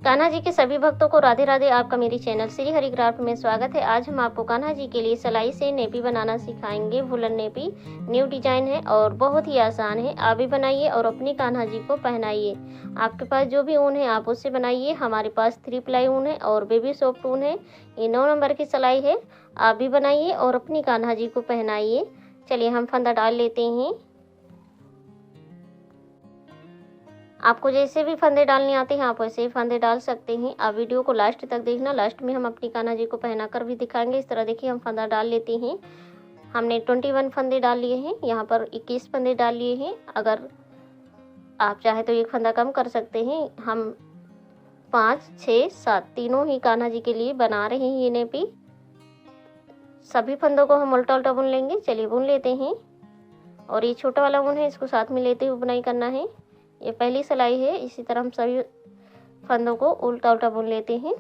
कान्हा जी के सभी भक्तों को राधे राधे। आपका मेरी चैनल श्री हरि क्राफ्ट में स्वागत है। आज हम आपको कान्हा जी के लिए सिलाई से नेपी बनाना सिखाएंगे। वुलन नेपी न्यू डिजाइन है और बहुत ही आसान है। आप भी बनाइए और अपनी कान्हा जी को पहनाइए। आपके पास जो भी ऊन है आप उससे बनाइए। हमारे पास 3 प्लाई ऊन है और बेबी सॉफ्ट ऊन है। ये 9 नंबर की सिलाई है। आप भी बनाइए और अपनी कान्हा जी को पहनाइए। चलिए हम फंदा डाल लेते हैं। आपको जैसे भी फंदे डालने आते हैं आप वैसे ही फंदे डाल सकते हैं। आप वीडियो को लास्ट तक देखना। लास्ट में हम अपनी कान्हा जी को पहना कर भी दिखाएंगे। इस तरह देखिए हम फंदा डाल लेते हैं। हमने 21 फंदे डाल लिए हैं। यहाँ पर 21 फंदे डाल लिए हैं। अगर आप चाहे तो एक फंदा कम कर सकते हैं। हम 5, 6, 7 तीनों ही कान्हा जी के लिए बना रहे हैं ये नेपी। सभी फंदों को हम उल्टा उल्टा बुन लेंगे। चलिए बुन लेते हैं। और ये छोटा वाला ऊन है, इसको साथ में लेते हुए बुनाई करना है। ये पहली सिलाई है। इसी तरह हम सभी फंदों को उल्टा उल्टा बुन लेते हैं।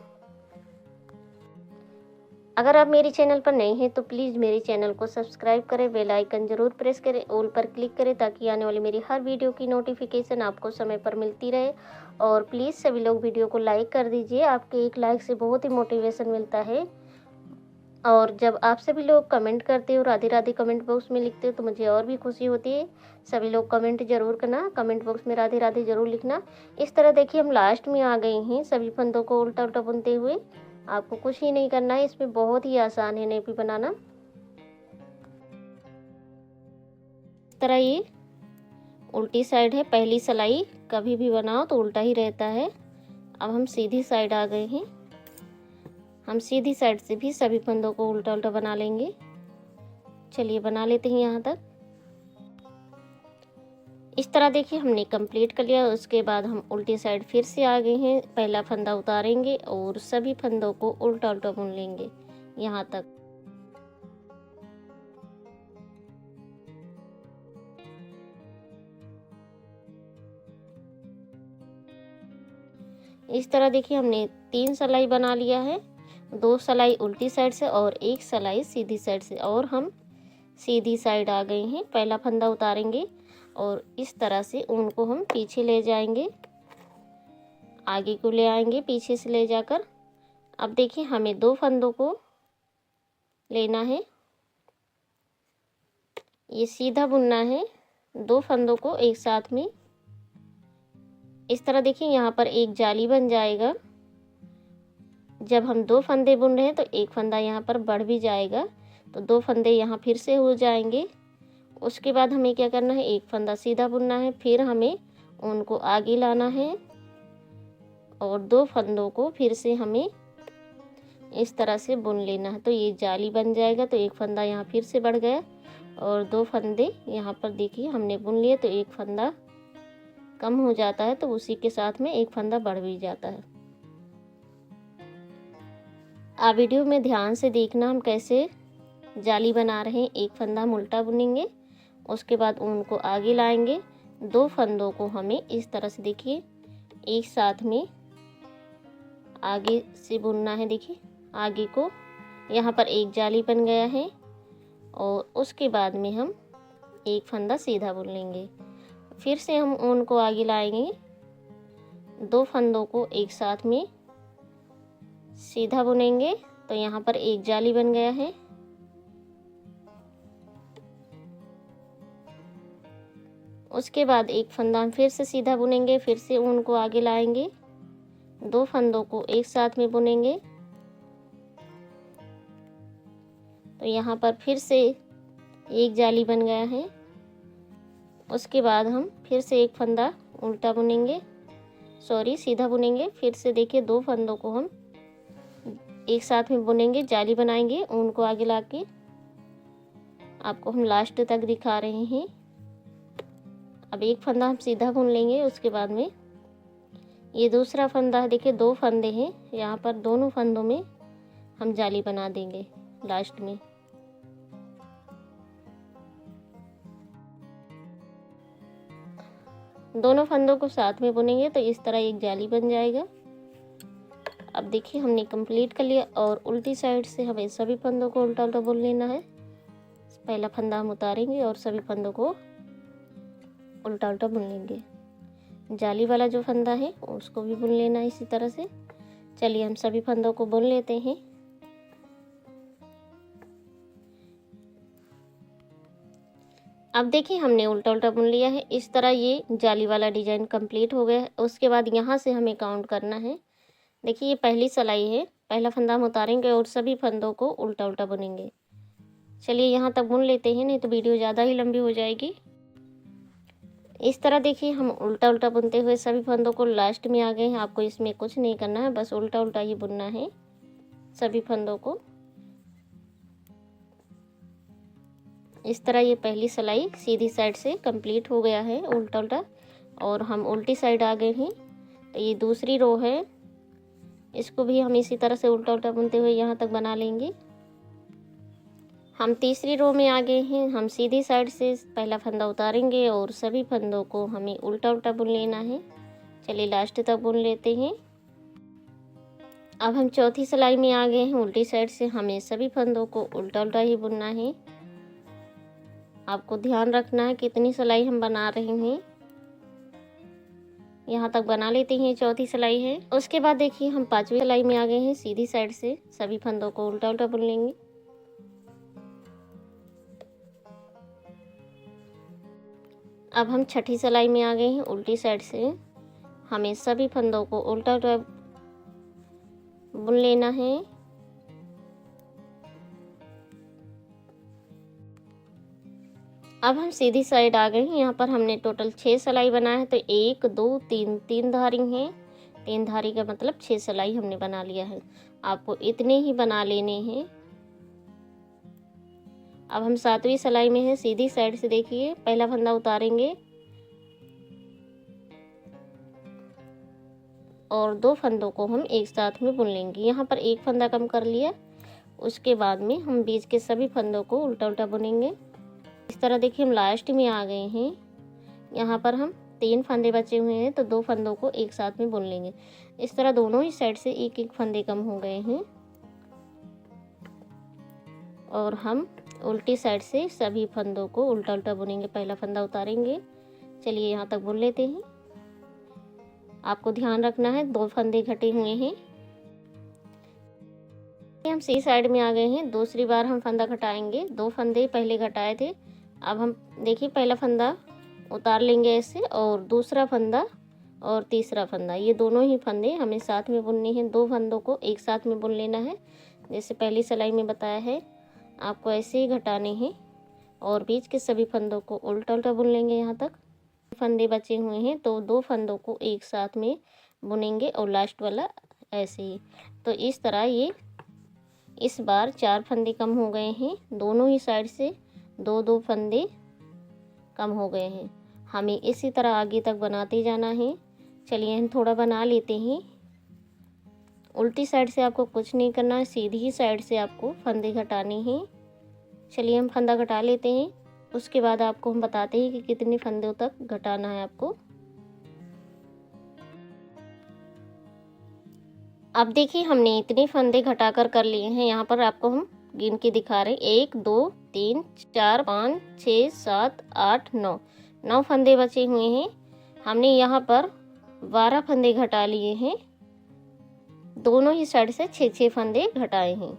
अगर आप मेरे चैनल पर नए हैं तो प्लीज़ मेरे चैनल को सब्सक्राइब करें, बेल आइकन जरूर प्रेस करें, ऑल पर क्लिक करें ताकि आने वाली मेरी हर वीडियो की नोटिफिकेशन आपको समय पर मिलती रहे। और प्लीज़ सभी लोग वीडियो को लाइक कर दीजिए। आपके एक लाइक से बहुत ही मोटिवेशन मिलता है। और जब आप सभी लोग कमेंट करते हो, राधे राधे कमेंट बॉक्स में लिखते हो, तो मुझे और भी खुशी होती है। सभी लोग कमेंट जरूर करना, कमेंट बॉक्स में राधे राधे जरूर लिखना। इस तरह देखिए हम लास्ट में आ गए हैं सभी फंदों को उल्टा उल्टा बुनते हुए। आपको कुछ ही नहीं करना है, इसमें बहुत ही आसान है नेपी बनाना। इस तरह ये उल्टी साइड है। पहली सिलाई कभी भी बनाओ तो उल्टा ही रहता है। अब हम सीधी साइड आ गए हैं। हम सीधी साइड से भी सभी फंदों को उल्टा उल्टा बना लेंगे। चलिए बना लेते हैं यहाँ तक। इस तरह देखिए हमने कंप्लीट कर लिया। उसके बाद हम उल्टी साइड फिर से आ गए हैं। पहला फंदा उतारेंगे और सभी फंदों को उल्टा उल्टा बुन लेंगे यहाँ तक। इस तरह देखिए हमने 3 सिलाई बना लिया है। 2 सिलाई उल्टी साइड से और 1 सिलाई सीधी साइड से। और हम सीधी साइड आ गए हैं। पहला फंदा उतारेंगे और इस तरह से ऊन को हम पीछे ले जाएंगे, आगे को ले आएंगे पीछे से ले जाकर। अब देखिए हमें 2 फंदों को लेना है। ये सीधा बुनना है 2 फंदों को एक साथ में। इस तरह देखिए यहाँ पर एक जाली बन जाएगा। जब हम 2 फंदे बुन रहे हैं तो एक फंदा यहाँ पर बढ़ भी जाएगा, तो 2 फंदे यहाँ फिर से हो जाएंगे। उसके बाद हमें क्या करना है, एक फंदा सीधा बुनना है, फिर हमें उनको आगे लाना है और 2 फंदों को फिर से हमें इस तरह से बुन लेना है। तो ये जाली बन जाएगा। तो एक फंदा यहाँ फिर से बढ़ गया और 2 फंदे यहाँ पर देखिए हमने बुन लिए। तो एक फंदा कम हो जाता है तो उसी के साथ में एक फंदा बढ़ भी जाता है। आप वीडियो में ध्यान से देखना हम कैसे जाली बना रहे हैं। एक फंदा हम उल्टा बुनेंगे, उसके बाद ऊन को आगे लाएंगे। 2 फंदों को हमें इस तरह से देखिए एक साथ में आगे से बुनना है। देखिए आगे को यहाँ पर एक जाली बन गया है और उसके बाद में हम एक फंदा सीधा बुन लेंगे। फिर से हम ऊन को आगे लाएंगे, 2 फंदों को एक साथ में सीधा बुनेंगे। तो यहाँ पर एक जाली बन गया है। उसके बाद एक फंदा हम फिर से सीधा बुनेंगे, फिर से ऊन को आगे लाएंगे, 2 फंदों को एक साथ में बुनेंगे। तो यहाँ पर फिर से एक जाली बन गया है। उसके बाद हम फिर से एक फंदा उल्टा बुनेंगे, सीधा बुनेंगे। फिर से देखिए 2 फंदों को हम एक साथ में बुनेंगे, जाली बनाएंगे, ऊन को आगे लाके आपको हम लास्ट तक दिखा रहे हैं। अब एक फंदा हम सीधा बुन लेंगे। उसके बाद में ये दूसरा फंदा है, देखिए 2 फंदे हैं यहाँ पर, दोनों फंदों में हम जाली बना देंगे लास्ट में। दोनों फंदों को साथ में बुनेंगे तो इस तरह एक जाली बन जाएगा। अब देखिए हमने कंप्लीट कर लिया और उल्टी साइड से हमें सभी फंदों को उल्टा उल्टा बुन लेना है। पहला फंदा हम उतारेंगे और सभी फंदों को उल्टा उल्टा बुन लेंगे। जाली वाला जो फंदा है उसको भी बुन लेना इसी तरह से। चलिए हम सभी फंदों को बुन लेते हैं। अब देखिए हमने उल्टा उल्टा बुन लिया है। इस तरह ये जाली वाला डिजाइन कंप्लीट हो गया है। उसके बाद यहाँ से हमें काउंट करना है। देखिए ये पहली सिलाई है, पहला फंदा हम उतारेंगे और सभी फंदों को उल्टा उल्टा बुनेंगे। चलिए यहाँ तक बुन लेते हैं, नहीं तो वीडियो ज़्यादा ही लंबी हो जाएगी। इस तरह देखिए हम उल्टा उल्टा बुनते हुए सभी फंदों को लास्ट में आ गए हैं। आपको इसमें कुछ नहीं करना है, बस उल्टा उल्टा ही बुनना है सभी फंदों को। इस तरह ये पहली सिलाई सीधी साइड से कंप्लीट हो गया है उल्टा उल्टा, और हम उल्टी साइड आ गए हैं। तो ये दूसरी रो है, इसको भी हम इसी तरह से उल्टा उल्टा बुनते हुए यहाँ तक बना लेंगे। हम तीसरी रो में आ गए हैं। हम सीधी साइड से पहला फंदा उतारेंगे और सभी फंदों को हमें उल्टा उल्टा बुन लेना है। चलिए लास्ट तक बुन लेते हैं। अब हम चौथी सिलाई में आ गए हैं। उल्टी साइड से हमें सभी फंदों को उल्टा उल्टा ही बुनना है। आपको ध्यान रखना है कितनी सिलाई हम बना रहे हैं। यहाँ तक बना लेते हैं, चौथी सिलाई है। उसके बाद देखिए हम पांचवी सिलाई में आ गए हैं। सीधी साइड से सभी फंदों को उल्टा उल्टा बुन लेंगे। अब हम छठी सिलाई में आ गए हैं। उल्टी साइड से हमें सभी फंदों को उल्टा उल्टा बुन लेना है। अब हम सीधी साइड आ गए हैं। यहाँ पर हमने टोटल 6 सिलाई बनाया है। तो 1 2 3 3 धारी हैं। 3 धारी का मतलब 6 सिलाई हमने बना लिया है। आपको इतने ही बना लेने हैं। अब हम 7वीं सिलाई में हैं। सीधी साइड से देखिए पहला फंदा उतारेंगे और 2 फंदों को हम एक साथ में बुन लेंगे। यहाँ पर एक फंदा कम कर लिया। उसके बाद में हम बीच के सभी फंदों को उल्टा उल्टा बुनेंगे। इस तरह देखिए हम लास्ट में आ गए हैं। यहाँ पर हम 3 फंदे बचे हुए हैं, तो 2 फंदों को एक साथ में बुन लेंगे। इस तरह दोनों ही साइड से एक एक फंदे कम हो गए हैं और हम उल्टी साइड से सभी फंदों को उल्टा उल्टा बुनेंगे। पहला फंदा उतारेंगे। चलिए यहाँ तक बुन लेते हैं। आपको ध्यान रखना है 2 फंदे घटे हुए हैं। हम सी साइड में आ गए हैं। दूसरी बार हम फंदा घटाएंगे। 2 फंदे पहले घटाए थे। अब हम देखिए पहला फंदा उतार लेंगे ऐसे, और दूसरा फंदा और तीसरा फंदा, ये दोनों ही फंदे हमें साथ में बुनने हैं। 2 फंदों को एक साथ में बुन लेना है, जैसे पहली सिलाई में बताया है। आपको ऐसे ही घटाने हैं और बीच के सभी फंदों को उल्टा उल्टा बुन लेंगे। यहाँ तक फंदे बचे हुए हैं, तो 2 फंदों को एक साथ में बुनेंगे और लास्ट वाला ऐसे ही। तो इस तरह ये इस बार 4 फंदे कम हो गए हैं। दोनों ही साइड से 2-2 फंदे कम हो गए हैं। हमें इसी तरह आगे तक बनाते जाना है। चलिए हम थोड़ा बना लेते हैं। उल्टी साइड से आपको कुछ नहीं करना है, सीधी ही साइड से आपको फंदे घटाने हैं। चलिए हम फंदा घटा लेते हैं। उसके बाद आपको हम बताते हैं कि कितने फंदों तक घटाना है आपको। अब देखिए हमने इतने फंदे घटाकर कर लिए हैं। यहाँ पर आपको हम गिन के दिखा रहे हैं। 1 2 3 4 5 6 7 8 9 9 फंदे बचे हुए हैं। हमने यहाँ पर 12 फंदे घटा लिए हैं। दोनों ही साइड से 6-6 फंदे घटाए हैं।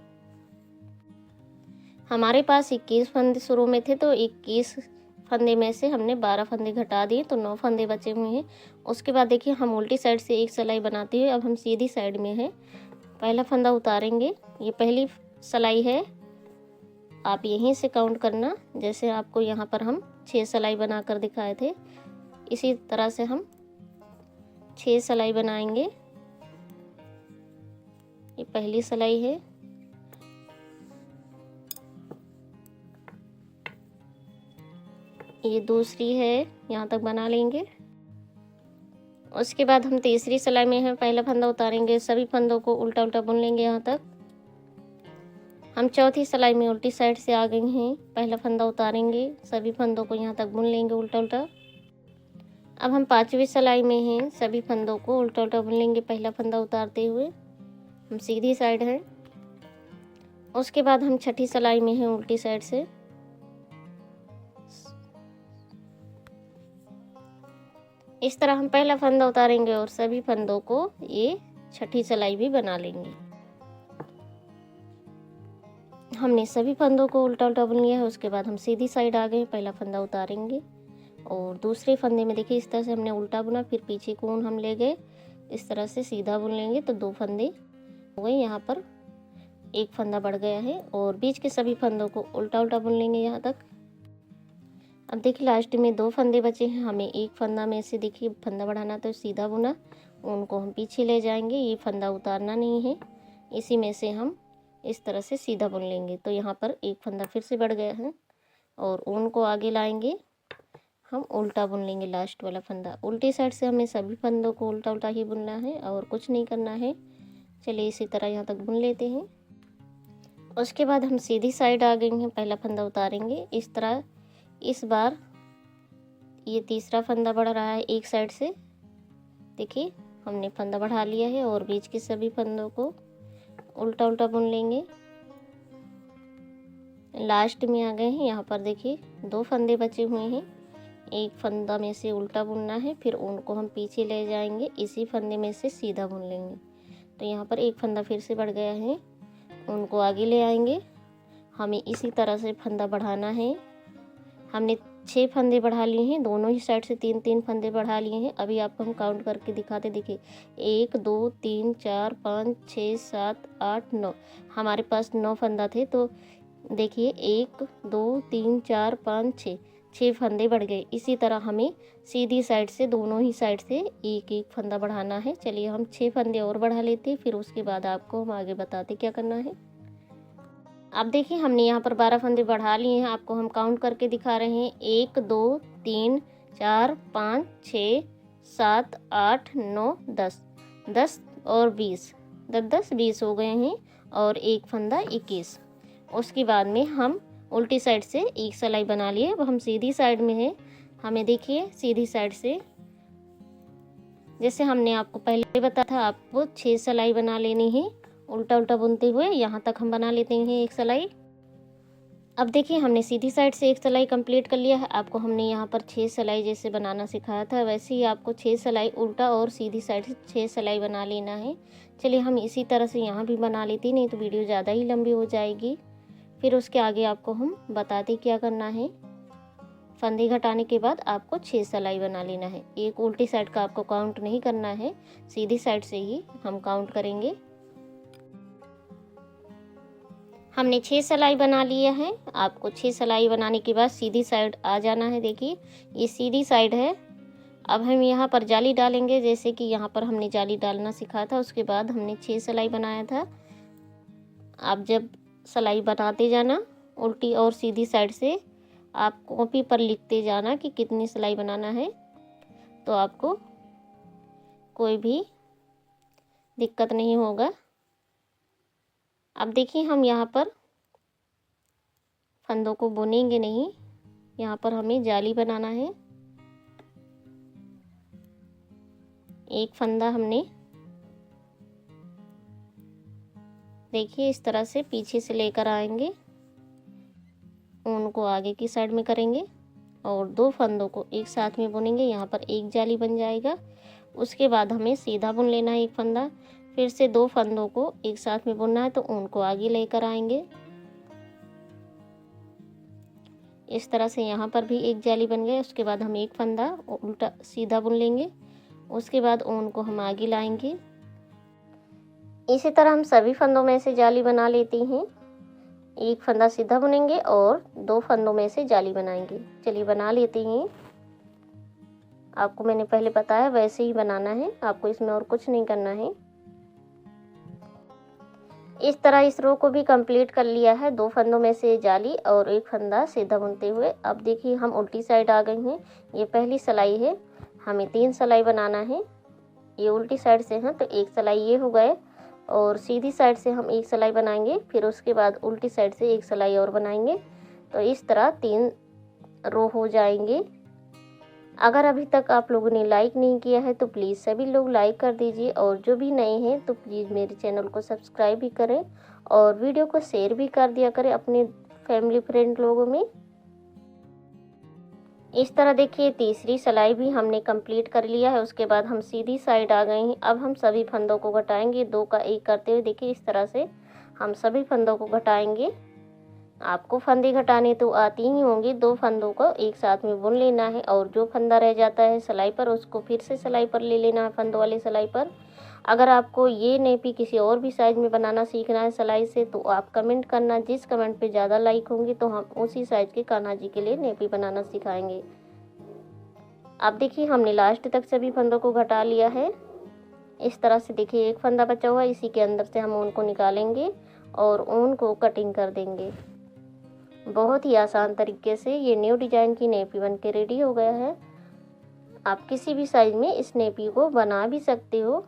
हमारे पास 21 फंदे शुरू में थे, तो 21 फंदे में से हमने 12 फंदे घटा दिए, तो 9 फंदे बचे हुए हैं। उसके बाद देखिए हम उल्टी साइड से एक सिलाई बनाते हुए अब हम सीधी साइड में हैं। पहला फंदा उतारेंगे। ये पहली सिलाई है, आप यहीं से काउंट करना। जैसे आपको यहाँ पर हम 6 सिलाई बनाकर दिखाए थे, इसी तरह से हम 6 सिलाई बनाएंगे। ये पहली सिलाई है। ये दूसरी है, यहाँ तक बना लेंगे। उसके बाद हम तीसरी सिलाई में हैं। पहला फंदा उतारेंगे, सभी फंदों को उल्टा उल्टा बुन लेंगे। यहाँ तक हम चौथी सिलाई में उल्टी साइड से आ गए हैं। पहला फंदा उतारेंगे, सभी फंदों को यहाँ तक बुन लेंगे उल्टा उल्टा। अब हम 5वीं सिलाई में हैं। सभी फंदों को उल्टा उल्टा बुन लेंगे पहला फंदा उतारते हुए। हम सीधी साइड हैं। उसके बाद हम छठी सिलाई में हैं उल्टी साइड से। इस तरह हम पहला फंदा उतारेंगे और सभी फंदों को ये छठी सिलाई भी बना लेंगे। हमने सभी फंदों को उल्टा उल्टा बुन लिया है। उसके बाद हम सीधी साइड आ गए, पहला फंदा उतारेंगे और दूसरे फंदे में देखिए इस तरह से हमने उल्टा बुना, फिर पीछे को ऊन हम ले गए, इस तरह से सीधा बुन लेंगे तो 2 फंदे हो गए। यहाँ पर एक फंदा बढ़ गया है और बीच के सभी फंदों को उल्टा उल्टा बुन लेंगे यहाँ तक। अब देखिए लास्ट में 2 फंदे बचे हैं, हमें एक फंदा में से देखिए फंदा बढ़ाना तो सीधा बुना, उनको हम पीछे ले जाएंगे, ये फंदा उतारना नहीं है, इसी में से हम इस तरह से सीधा बुन लेंगे। तो यहाँ पर एक फंदा फिर से बढ़ गया है और ऊन को आगे लाएंगे, हम उल्टा बुन लेंगे लास्ट वाला फंदा। उल्टी साइड से हमें सभी फंदों को उल्टा उल्टा ही बुनना है और कुछ नहीं करना है। चलिए इसी तरह यहाँ तक बुन लेते हैं। उसके बाद हम सीधी साइड आ गए हैं, पहला फंदा उतारेंगे इस तरह। इस बार ये तीसरा फंदा बढ़ रहा है एक साइड से, देखिए हमने फंदा बढ़ा लिया है और बीच के सभी फंदों को उल्टा उल्टा बुन लेंगे। लास्ट में आ गए हैं, यहाँ पर देखिए 2 फंदे बचे हुए हैं, एक फंदा में से उल्टा बुनना है, फिर ऊन को हम पीछे ले जाएंगे, इसी फंदे में से सीधा बुन लेंगे। तो यहाँ पर एक फंदा फिर से बढ़ गया है, ऊन को आगे ले आएंगे, हमें इसी तरह से फंदा बढ़ाना है। हमने 6 फंदे बढ़ा लिए हैं, दोनों ही साइड से 3-3 फंदे बढ़ा लिए हैं। अभी आपको हम काउंट करके दिखाते, देखिए 1 2 3 4 5 6 7 8 9, हमारे पास 9 फंदा थे। तो देखिए 1 2 3 4 5 6 फंदे बढ़ गए। इसी तरह हमें सीधी साइड से दोनों ही साइड से एक एक फंदा बढ़ाना है। चलिए हम 6 फंदे और बढ़ा लेते हैं, फिर उसके बाद आपको हम आगे बताते क्या करना है। अब देखिए हमने यहाँ पर 12 फंदे बढ़ा लिए हैं, आपको हम काउंट करके दिखा रहे हैं। 1 2 3 4 5 6 7 8 9 10 10 और 20 10 20 हो गए हैं और एक फंदा 21। उसके बाद में हम उल्टी साइड से एक सिलाई बना लिए। अब हम सीधी साइड में है, हमें देखिए सीधी साइड से जैसे हमने आपको पहले बताया था, आपको 6 सिलाई बना लेनी है उल्टा उल्टा बुनते हुए। यहाँ तक हम बना लेते हैं एक सिलाई। अब देखिए हमने सीधी साइड से एक सिलाई कंप्लीट कर लिया है। आपको हमने यहाँ पर 6 सिलाई जैसे बनाना सिखाया था, वैसे ही आपको 6 सिलाई उल्टा और सीधी साइड से 6 सिलाई बना लेना है। चलिए हम इसी तरह से यहाँ भी बना लेते, नहीं तो वीडियो ज़्यादा ही लंबी हो जाएगी। फिर उसके आगे आपको हम बताते क्या करना है। फंदे घटाने के बाद आपको 6 सिलाई बना लेना है। एक उल्टी साइड का आपको काउंट नहीं करना है, सीधी साइड से ही हम काउंट करेंगे। हमने 6 सिलाई बना लिया है। आपको 6 सिलाई बनाने के बाद सीधी साइड आ जाना है। देखिए ये सीधी साइड है। अब हम यहाँ पर जाली डालेंगे, जैसे कि यहाँ पर हमने जाली डालना सिखाया था। उसके बाद हमने 6 सिलाई बनाया था। आप जब सिलाई बनाते जाना उल्टी और सीधी साइड से, आप कॉपी पर लिखते जाना कि कितनी सिलाई बनाना है, तो आपको कोई भी दिक्कत नहीं होगा। अब देखिए हम यहाँ पर फंदों को बुनेंगे नहीं, यहाँ पर हमें जाली बनाना है। एक फंदा हमने देखिए इस तरह से पीछे से लेकर आएंगे, ऊन को आगे की साइड में करेंगे और 2 फंदों को एक साथ में बुनेंगे। यहाँ पर एक जाली बन जाएगा। उसके बाद हमें सीधा बुन लेना है एक फंदा, फिर से 2 फंदों को एक साथ में बुनना है, तो ऊन को आगे लेकर आएंगे। इस तरह से यहाँ पर भी एक जाली बन गई। उसके बाद हम एक फंदा उल्टा सीधा बुन लेंगे, उसके बाद ऊन को हम आगे लाएंगे। इसी तरह हम सभी फंदों में से जाली बना लेते हैं। एक फंदा सीधा बुनेंगे और 2 फंदों में से जाली बनाएंगे। चलिए बना लेते हैं। आपको मैंने पहले बताया वैसे ही बनाना है, आपको इसमें और कुछ नहीं करना है। इस तरह इस रो को भी कंप्लीट कर लिया है। 2 फंदों में से जाली और एक फंदा सीधा बुनते हुए। अब देखिए हम उल्टी साइड आ गए हैं। ये पहली सिलाई है, हमें 3 सिलाई बनाना है। ये उल्टी साइड से है तो एक सिलाई ये हो गए और सीधी साइड से हम एक सिलाई बनाएंगे, फिर उसके बाद उल्टी साइड से एक सिलाई और बनाएंगे। तो इस तरह 3 रो हो जाएंगे। अगर अभी तक आप लोगों ने लाइक नहीं किया है तो प्लीज़ सभी लोग लाइक कर दीजिए, और जो भी नए हैं तो प्लीज़ मेरे चैनल को सब्सक्राइब भी करें और वीडियो को शेयर भी कर दिया करें अपने फैमिली फ्रेंड लोगों में। इस तरह देखिए तीसरी सिलाई भी हमने कंप्लीट कर लिया है। उसके बाद हम सीधी साइड आ गए हैं। अब हम सभी फंदों को घटाएंगे, 2 का 1 करते हुए। देखिए इस तरह से हम सभी फंदों को घटाएंगे। आपको फंदे घटाने तो आती ही होंगी। 2 फंदों को एक साथ में बुन लेना है और जो फंदा रह जाता है सिलाई पर उसको फिर से सिलाई पर ले लेना है, फंदों वाली सिलाई पर। अगर आपको ये नेपी किसी और भी साइज में बनाना सीखना है सिलाई से तो आप कमेंट करना। जिस कमेंट पे ज़्यादा लाइक होंगी तो हम उसी साइज के कान्हा जी के लिए नेपी बनाना सिखाएंगे। अब देखिए हमने लास्ट तक सभी फंदों को घटा लिया है। इस तरह से देखिए एक फंदा बचा हुआ है, इसी के अंदर से हम ऊन को निकालेंगे और ऊन को कटिंग कर देंगे। बहुत ही आसान तरीके से ये न्यू डिजाइन की नेपी बन के रेडी हो गया है। आप किसी भी साइज में इस नेपी को बना भी सकते हो।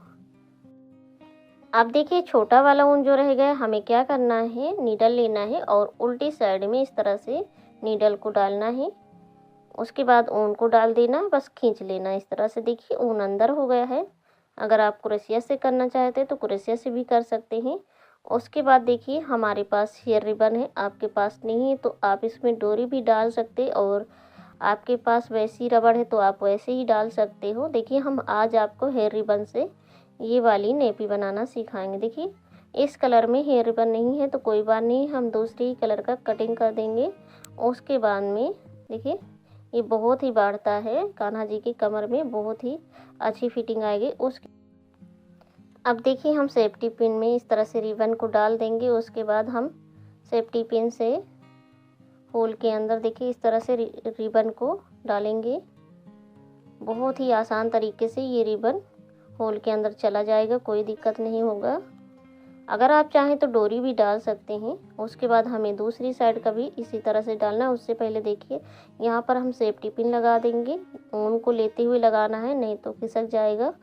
अब देखिए छोटा वाला ऊन जो रह गया, हमें क्या करना है, नीडल लेना है और उल्टी साइड में इस तरह से नीडल को डालना है। उसके बाद ऊन को डाल देना है, बस खींच लेना है इस तरह से। देखिए ऊन अंदर हो गया है। अगर आप क्रोशिया से करना चाहते हैं तो क्रोशिया से भी कर सकते हैं। उसके बाद देखिए हमारे पास हेयर रिबन है, आपके पास नहीं है तो आप इसमें डोरी भी डाल सकते, और आपके पास वैसी रबड़ है तो आप वैसे ही डाल सकते हो। देखिए हम आज आपको हेयर रिबन से ये वाली नेपी बनाना सिखाएंगे। देखिए इस कलर में हेयर रिबन नहीं है तो कोई बात नहीं, हम दूसरी ही कलर का कटिंग कर देंगे। उसके बाद में देखिए ये बहुत ही बढ़ता है, कान्हा जी की कमर में बहुत ही अच्छी फिटिंग आएगी। अब देखिए हम सेफ्टी पिन में इस तरह से रिबन को डाल देंगे। उसके बाद हम सेफ्टी पिन से होल के अंदर देखिए इस तरह से रिबन को डालेंगे। बहुत ही आसान तरीके से ये रिबन होल के अंदर चला जाएगा, कोई दिक्कत नहीं होगा। अगर आप चाहें तो डोरी भी डाल सकते हैं। उसके बाद हमें दूसरी साइड का भी इसी तरह से डालना है। उससे पहले देखिए यहाँ पर हम सेफ्टी पिन लगा देंगे। ऊन को लेते हुए लगाना है, नहीं तो खिसक जाएगा।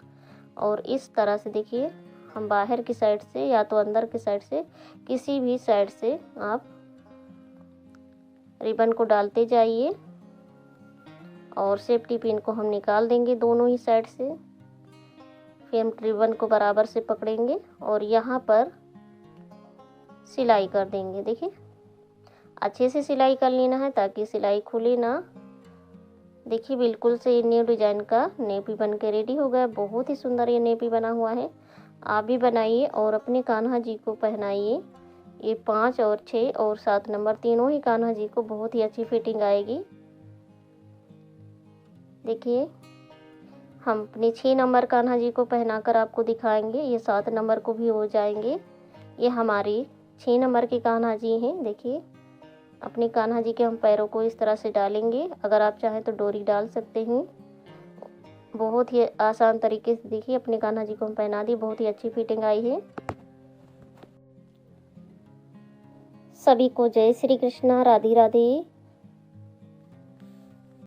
और इस तरह से देखिए हम बाहर की साइड से या तो अंदर की साइड से किसी भी साइड से आप रिबन को डालते जाइए और सेफ्टी पिन को हम निकाल देंगे दोनों ही साइड से। फिर हम रिबन को बराबर से पकड़ेंगे और यहाँ पर सिलाई कर देंगे। देखिए अच्छे से सिलाई कर लेना है ताकि सिलाई खुले ना। देखिए बिल्कुल से ये न्यू डिजाइन का नेपी बन के रेडी हो गया। बहुत ही सुंदर ये नेपी बना हुआ है। आप भी बनाइए और अपने कान्हा जी को पहनाइए। ये 5 और 6 और 7 नंबर तीनों ही कान्हा जी को बहुत ही अच्छी फिटिंग आएगी। देखिए हम अपने 6 नंबर कान्हा जी को पहनाकर आपको दिखाएंगे, ये 7 नंबर को भी हो जाएंगे। ये हमारी 6 नंबर के कान्हा जी हैं। देखिए अपने कान्हा जी के हम पैरों को इस तरह से डालेंगे। अगर आप चाहें तो डोरी डाल सकते हैं। बहुत ही आसान तरीके से देखिए अपने कान्हा जी को हम पहना दिए, बहुत ही अच्छी फिटिंग आई है। सभी को जय श्री कृष्णा, राधे राधे।